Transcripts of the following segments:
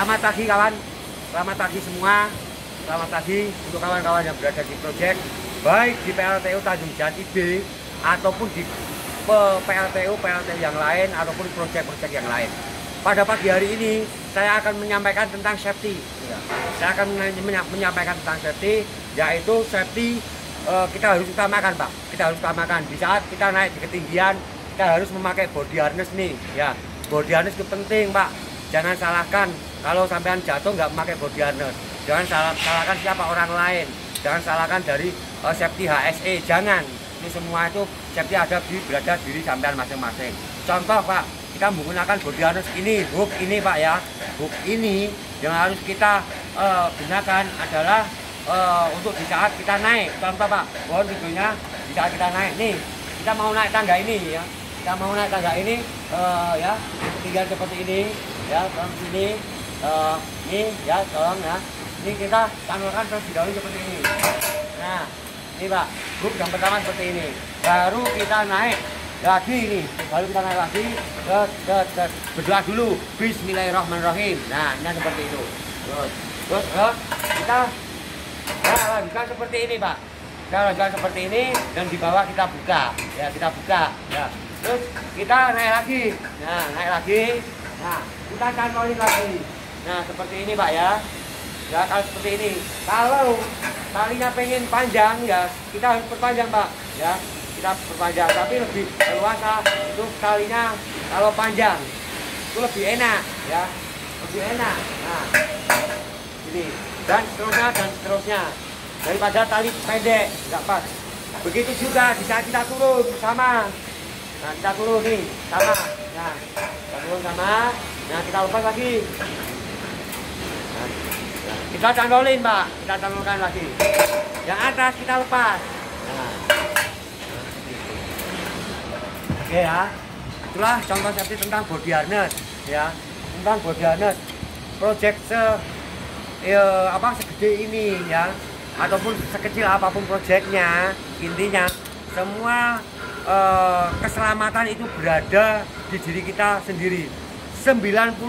Selamat pagi kawan, selamat pagi semua. Selamat pagi untuk kawan-kawan yang berada di proyek, baik di PLTU Tanjung Jati B ataupun di PLTU yang lain ataupun proyek-proyek yang lain. Pada pagi hari ini saya akan menyampaikan tentang safety. Saya akan menyampaikan tentang safety, yaitu safety kita harus utamakan, Pak. Kita harus utamakan di saat kita naik di ketinggian, kita harus memakai body harness nih, ya. Body harness itu penting, Pak. Jangan salahkan kalau sampean jatuh nggak memakai body harness. Jangan salahkan siapa orang lain. Jangan salahkan dari safety HSE. Jangan. Ini semua itu safety berada diri sampean masing-masing. Contoh, Pak, kita menggunakan body harness ini, hook ini, Pak, ya. Hook ini yang harus kita gunakan adalah untuk di saat kita naik. Contoh, Pak, mohon videonya di saat kita naik nih. Kita mau naik tangga ini, ya. Kita mau naik tangga ini, ya, ketinggian seperti ini, ya, tolong sini, ini, ya, tolong, ya. Ini kita tanamkan terus didahului seperti ini. Nah, ini, Pak, grup yang pertama seperti ini. Baru kita naik lagi ini, baru kita naik lagi, berdoa dulu, Bismillahirrahmanirrahim. Nah, ini seperti itu. Terus kita lanjutkan seperti ini, Pak. Kita lanjutkan seperti ini dan di bawah kita buka, ya, kita buka, ya. Terus kita naik lagi, nah, naik lagi, nah, kita cantolin lagi. Nah, seperti ini, Pak, ya. Ya, kalau seperti ini. Kalau talinya pengen panjang, ya kita harus perpanjang, Pak, ya. Kita perpanjang, tapi lebih leluasa itu talinya kalau panjang itu lebih enak, ya, lebih enak. Nah, ini dan seterusnya daripada tali pendek nggak pas. Begitu juga di saat kita turun sama. Nah, kita turun nih sama. Nah, kita turun sama. Nah, kita lepas lagi. Nah, kita candolin, Pak. Kita candolkan lagi. Yang atas kita lepas. Nah. Oke, ya. Itulah contoh safety tentang body harness, ya. Tentang body harness. Project segede ini, ya. Ataupun sekecil apapun proyeknya, intinya semua keselamatan itu berada di diri kita sendiri. 99%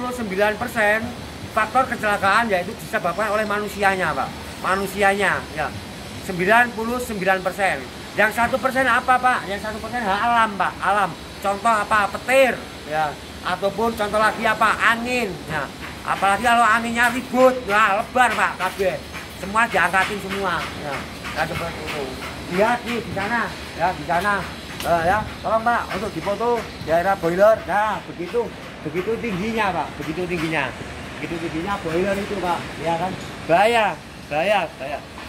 faktor kecelakaan yaitu disebabkan oleh manusianya, Pak. Manusianya, ya. 99%. Yang 1% apa, Pak? Yang 1% alam, Pak. Alam. Contoh apa? Petir, ya. Ataupun contoh lagi apa? Angin, ya. Apalagi kalau anginnya ribut, nah, lebar, Pak, kabeh. Semua diangkatin semua, ya. Nah, seperti itu. Lihat nih di sana, ya, di sana. Ya, tolong, Pak, untuk dipoto daerah boiler. Nah, begitu tingginya, Pak, begitu tingginya boiler itu, Pak, ya kan, bahaya.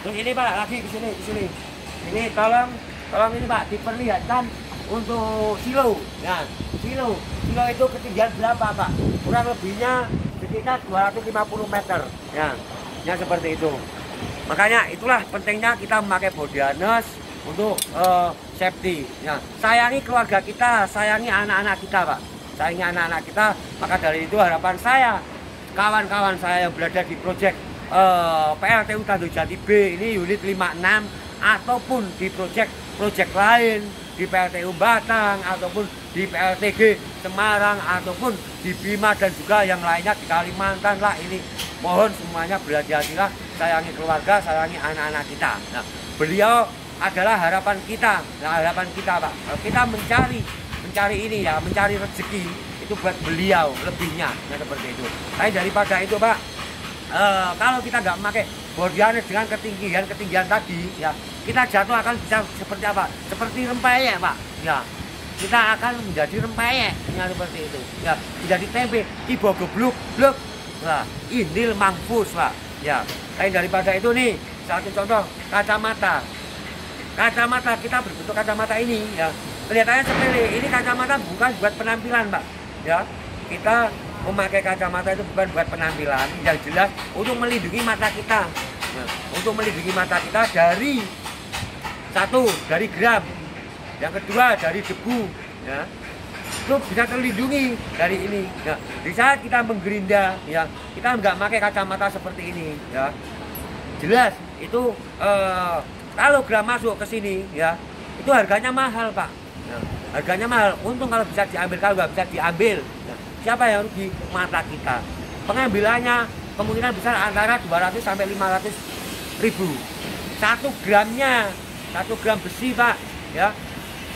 Terus ini, Pak, lagi ke sini. Ini tolong ini, Pak, diperlihatkan untuk silo. Ya, silo itu ketinggian berapa, Pak? Kurang lebihnya sekitar 250 meter, ya seperti itu. Makanya itulah pentingnya kita memakai body harness untuk safety, ya. Sayangi keluarga kita, sayangi anak-anak kita, Pak. Sayangi anak-anak kita. Maka dari itu harapan saya, kawan-kawan saya yang berada di proyek PLTU Tanjung Jati B ini unit 56 ataupun di proyek lain di PLTU Batang ataupun di PLTG Semarang ataupun di Bima dan juga yang lainnya di Kalimantan lah, ini mohon semuanya berhati-hatilah, sayangi keluarga, sayangi anak-anak kita. Nah, beliau adalah harapan kita. Nah, harapan kita, Pak. Kita mencari ini, ya, mencari rezeki itu buat beliau lebihnya, ya, seperti itu. Tapi daripada itu, Pak, kalau kita nggak memakai body harness dengan ketinggian tadi, ya, kita jatuh akan bisa seperti apa? Seperti rempeyek, Pak. Ya, kita akan menjadi rempeyek, ya, seperti itu. Ya, menjadi tempe, tiba gebluk, lah, indil mampus, Pak. Ya, tapi daripada itu nih, satu contoh kacamata. Kacamata kita berbentuk kacamata ini, ya, kelihatannya sepele. Ini kacamata bukan buat penampilan, Pak. Ya, kita memakai kacamata itu bukan buat penampilan, yang jelas untuk melindungi mata kita. Nah, untuk melindungi mata kita dari satu, dari geram, yang kedua dari debu, ya. Itu bisa terlindungi dari ini. Nah, di saat kita menggerinda, ya, kita nggak pakai kacamata seperti ini, ya. Jelas itu kalau geram masuk ke sini, ya, itu harganya mahal, Pak. Nah, harganya mahal. Untung kalau bisa diambil, kalau nggak bisa diambil, nah, siapa yang rugi? Mata kita. pengambilannya kemungkinan besar antara 200 sampai 500 ribu 1 gramnya. 1 gram besi Pak ya,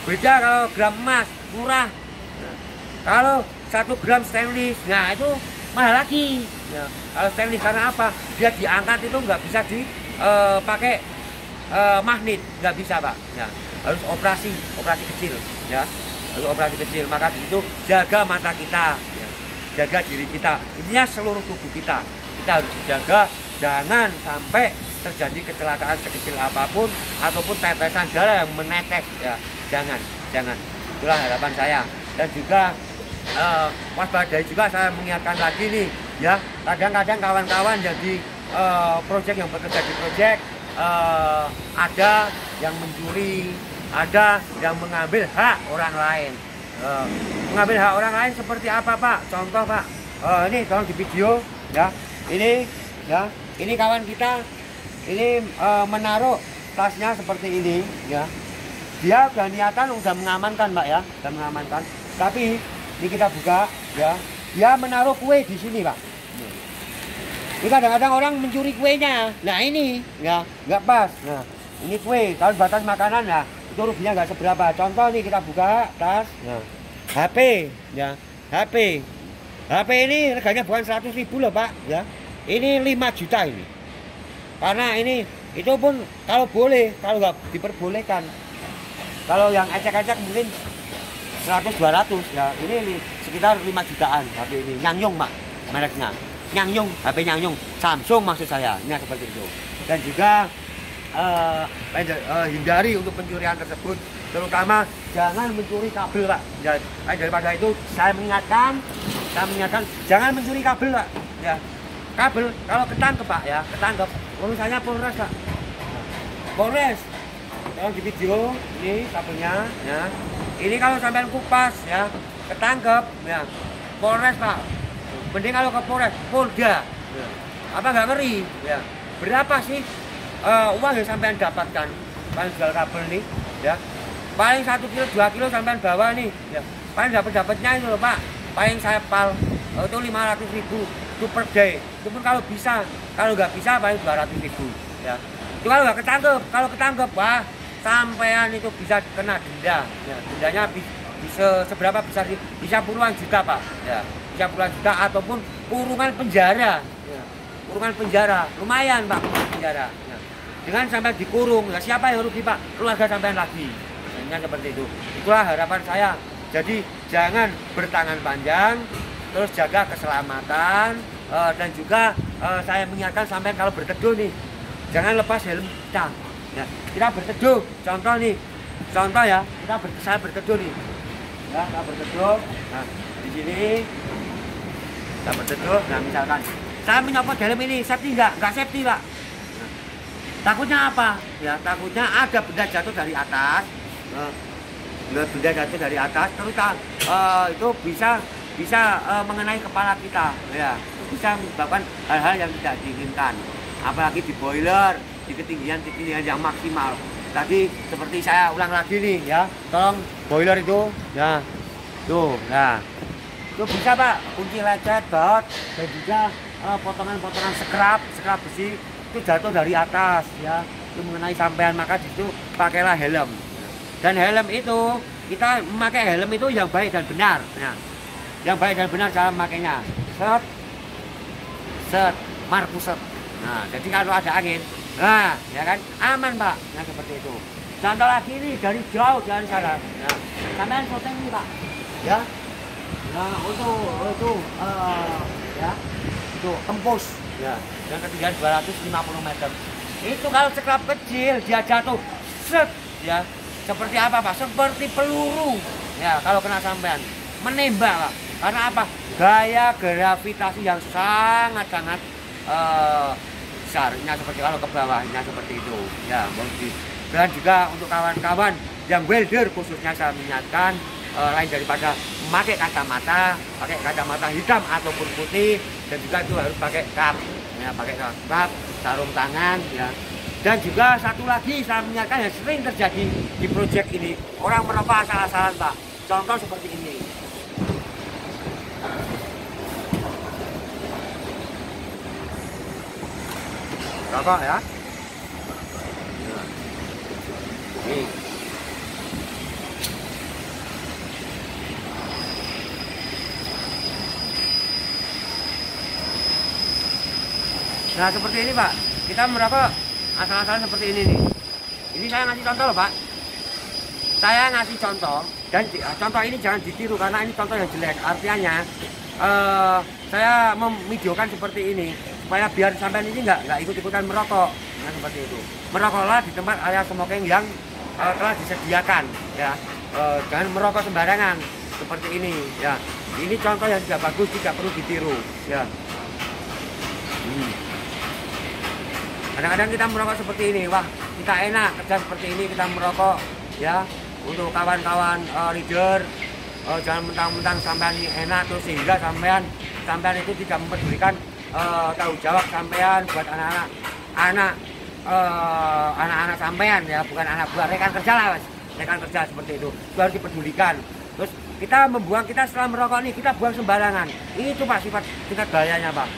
beda kalau gram emas murah. Nah, kalau 1 gram stainless, nah itu mahal lagi ya. Kalau stainless karena apa, dia diangkat itu nggak bisa dipakai magnet, nggak bisa Pak ya, harus operasi kecil ya, harus operasi kecil. Maka itu jaga mata kita ya, jaga diri kita, intinya seluruh tubuh kita harus dijaga, jangan sampai terjadi kecelakaan sekecil apapun ataupun tetesan darah yang menetes ya, jangan. Itulah harapan saya. Dan juga waspadai juga, saya mengingatkan lagi nih ya, kadang-kadang kawan-kawan jadi proyek yang bekerja di proyek, ada yang mencuri, ada yang mengambil hak orang lain. Mengambil hak orang lain seperti apa Pak? Contoh Pak, ini tolong di video ya, ini kawan kita ini menaruh tasnya seperti ini ya, dia udah niatan, udah mengamankan Pak ya, udah mengamankan. Tapi ini kita buka ya, dia menaruh kue di sini Pak. Ini kadang-kadang orang mencuri kuenya. Nah ini ya nggak pas. Nah ini kue, kalau batas makanan ya itu ruginya nggak seberapa. Contoh nih kita buka tas, nah, HP ya, HP ini harganya bukan 100 ribu loh Pak ya, ini 5 juta ini. Karena ini itu pun kalau boleh, kalau nggak diperbolehkan. Kalau yang ecek-ecek mungkin 100-200 ya, ini sekitar 5 jutaan HP ini. Nyangyong Pak mereknya, Nyangyong, HP Nyangyong, Samsung maksud saya, ini seperti itu. Dan juga hindari untuk pencurian tersebut, terutama jangan mencuri kabel Pak. Daripada itu saya mengingatkan jangan mencuri kabel Pak ya. Kabel kalau ketangkep Pak ya, ketangkep urusannya Polres Pak. Polres, kalau di video ini kabelnya ya, ini kalau sampai kupas ya, ketangkep ya, Polres Pak. Mending kalau ke Polres, Polda ya. Apa nggak ngeri ya, berapa sih uang yang sampean dapatkan paling jual kabel nih ya, paling 1 kilo 2 kilo sampean bawa nih ya, paling dapatnya itu loh Pak, paling saya pal itu 500 ribu itu per day. Itu pun kalau bisa, kalau nggak bisa paling 200 ribu ya. Itu kalau nggak ketangkep, kalau ketangkep wah sampean itu bisa kena denda ya. Dendanya bisa seberapa, bisa puluhan juta Pak ya, bisa puluhan juta ataupun kurungan penjara ya. Kurungan penjara lumayan Pak, penjara ya. Dengan sampai dikurung ya, siapa yang rugi Pak? Keluarga sampean lagi. Nah, seperti itu. Itulah harapan saya. Jadi jangan bertangan panjang, terus jaga keselamatan, dan juga saya mengingatkan sampai kalau berteduh nih jangan lepas helm kita ya. Kita berteduh, contoh ya, saya berteduh nih ya, kita berteduh, nah di sini kita berteduh. Nah misalkan saya menyopot helm ini, safety nggak safety Pak. Nah, takutnya apa ya, takutnya ada benda jatuh dari atas, benda jatuh dari atas terus itu bisa mengenai kepala kita ya, bisa menyebabkan hal-hal yang tidak diinginkan, apalagi di boiler, di ketinggian yang maksimal. Tadi seperti saya ulang lagi nih ya, tolong boiler itu ya tuh, nah itu bisa Pak, kunci lecet, baut, dan juga potongan-potongan scrap besi itu jatuh dari atas ya, itu mengenai sampean. Maka disitu pakailah helm, dan helm itu kita memakai helm itu yang baik dan benar ya. Yang baik dan benar cara memakainya, set, marpuset. Nah, jadi kalau ada angin, nah, ya kan, aman Pak. Nah, seperti itu. Contoh lagi ini dari jauh dari sana. Nah, sampean syuting ini Pak, ya. Nah, untuk ya, itu empus, ya, yang ketinggian 250 meter. Itu kalau sekelap kecil dia jatuh, set, ya, seperti apa Pak? Seperti peluru, ya, kalau kena sampean, menembak Pak. Karena apa? Gaya gravitasi yang sangat-sangat besarnya, seperti kalau ke bawahnya seperti itu ya. Dan juga untuk kawan-kawan yang welder khususnya saya mengingatkan, lain daripada memakai kacamata hitam ataupun putih, dan juga itu harus pakai kap ya, pakai kap, sarung tangan ya. Dan juga satu lagi saya mengingatkan yang sering terjadi di proyek ini, orang menerpa asal-asalan Pak. Contoh seperti ini. rokok ya. Nih. Nah seperti ini Pak, kita merokok asal-asalan seperti ini nih. Ini saya ngasih contoh loh Pak. Saya ngasih contoh, dan contoh ini jangan ditiru karena ini contoh yang jelek. Artinya saya memvideokan seperti ini supaya biar sampai ini nggak ikut-ikutan merokok. Nah seperti itu. Merokoklah di tempat area smoking yang telah disediakan ya. Jangan merokok sembarangan seperti ini ya. Ini contoh yang tidak bagus, tidak perlu ditiru ya. Kadang-kadang kita merokok seperti ini, wah kita enak kerja seperti ini, kita merokok ya. Untuk kawan-kawan leader, jangan mentang-mentang sampean ini enak terus sehingga sampean itu tidak mempedulikan tanggung jawab sampean buat anak-anak sampean ya, bukan anak buah, rekan kerja lah Mas. Rekan kerja seperti itu harus dipedulikan. Terus kita setelah merokok nih kita buang sembarangan. Ini tuh Pak sifat tingkat gayanya Pak.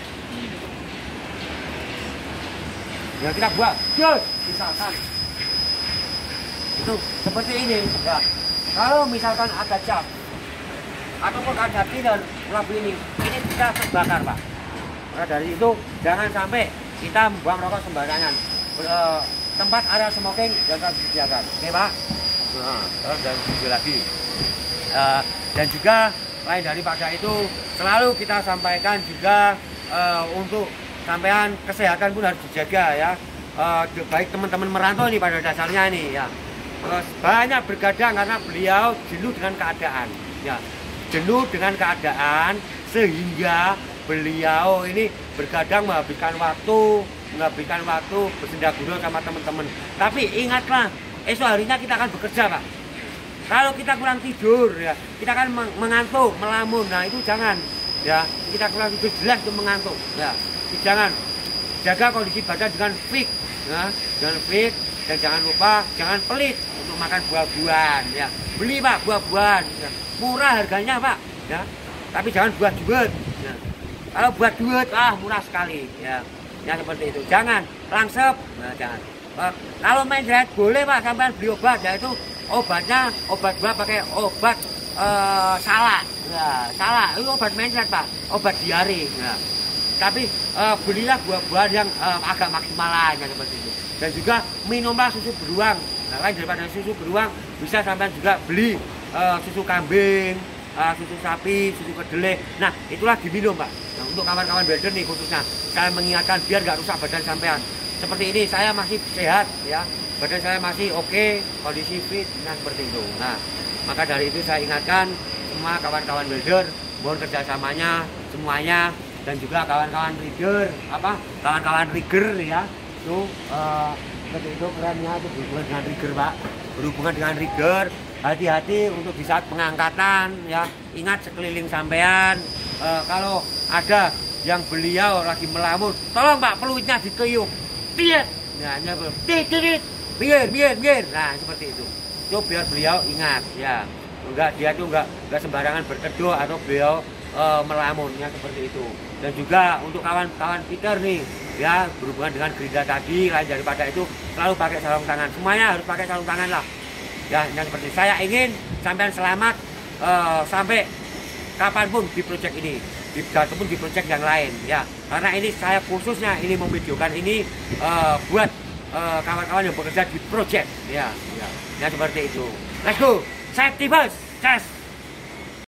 Ya kita buat, misalkan itu seperti ini ya. Kalau misalkan ada cap ataupun ada tidan labu ini kita terbakar Pak. Maka dari itu jangan sampai kita buang rokok sembarangan. Tempat area smoking jangan disediakan, oke Pak? Nah, terus dan lagi dan juga lain daripada itu selalu kita sampaikan juga untuk sampean kesehatan pun harus dijaga ya. Baik teman-teman merantau ini pada dasarnya ini ya. Banyak bergadang karena beliau jenuh dengan keadaan ya. Jenuh dengan keadaan sehingga beliau ini bergadang menghabiskan waktu bersenda-gurau sama teman-teman. Tapi ingatlah, esok harinya kita akan bekerja Pak. Kalau kita kurang tidur ya, kita akan mengantuk, melamun. Nah itu jangan ya. Kita kurang tidur jelas itu mengantuk ya. Jangan, jaga kondisi badan dengan fit ya, jangan fit, dan jangan lupa jangan pelit untuk makan buah-buahan ya. Beli Pak buah-buahan ya. Murah harganya Pak ya, tapi jangan buah duit ya. Kalau buah duit murah sekali ya. Ya seperti itu, jangan langsep, nah, jangan. Kalau main diet boleh Pak, sampai beli obat ya, itu obatnya obat buah pakai obat salak ya, salak itu obat mindset Pak, obat diare ya. Tapi belilah buah-buahan yang agak maksimalan ya, seperti itu. Dan juga minumlah susu beruang. Nah, lain daripada susu beruang bisa sampai juga beli susu kambing, susu sapi, susu kedelai. Nah itulah diminum Pak. Nah, untuk kawan-kawan welder nih khususnya saya mengingatkan biar nggak rusak badan sampean. Seperti ini saya masih sehat ya, badan saya masih oke, kondisi fit, nah seperti itu. Nah maka dari itu saya ingatkan semua kawan-kawan welder, mohon kerjasamanya semuanya. Dan juga kawan-kawan rigger, kawan-kawan rigger ya, itu seperti itu kerennya, itu berhubungan dengan rigger Pak, berhubungan dengan rigger. Hati-hati untuk di saat pengangkatan ya, ingat sekeliling sampean. Kalau ada yang beliau lagi melamun, tolong Pak peluitnya ditiup, tiet, nah biar, nah seperti itu. Itu biar beliau ingat ya, dia tuh enggak sembarangan berteduh atau beliau melamun ya, seperti itu. Dan juga untuk kawan-kawan Peter nih ya, berhubungan dengan gerinda tadi, lain daripada itu selalu pakai sarung tangan, semuanya harus pakai sarung tangan lah ya. Yang seperti saya ingin sampean selamat sampai kapanpun di proyek ini, ataupun di proyek yang lain ya, karena ini saya khususnya ini memvideokan ini buat kawan-kawan yang bekerja di proyek ya, ya seperti itu. Let's go, safety first, yes.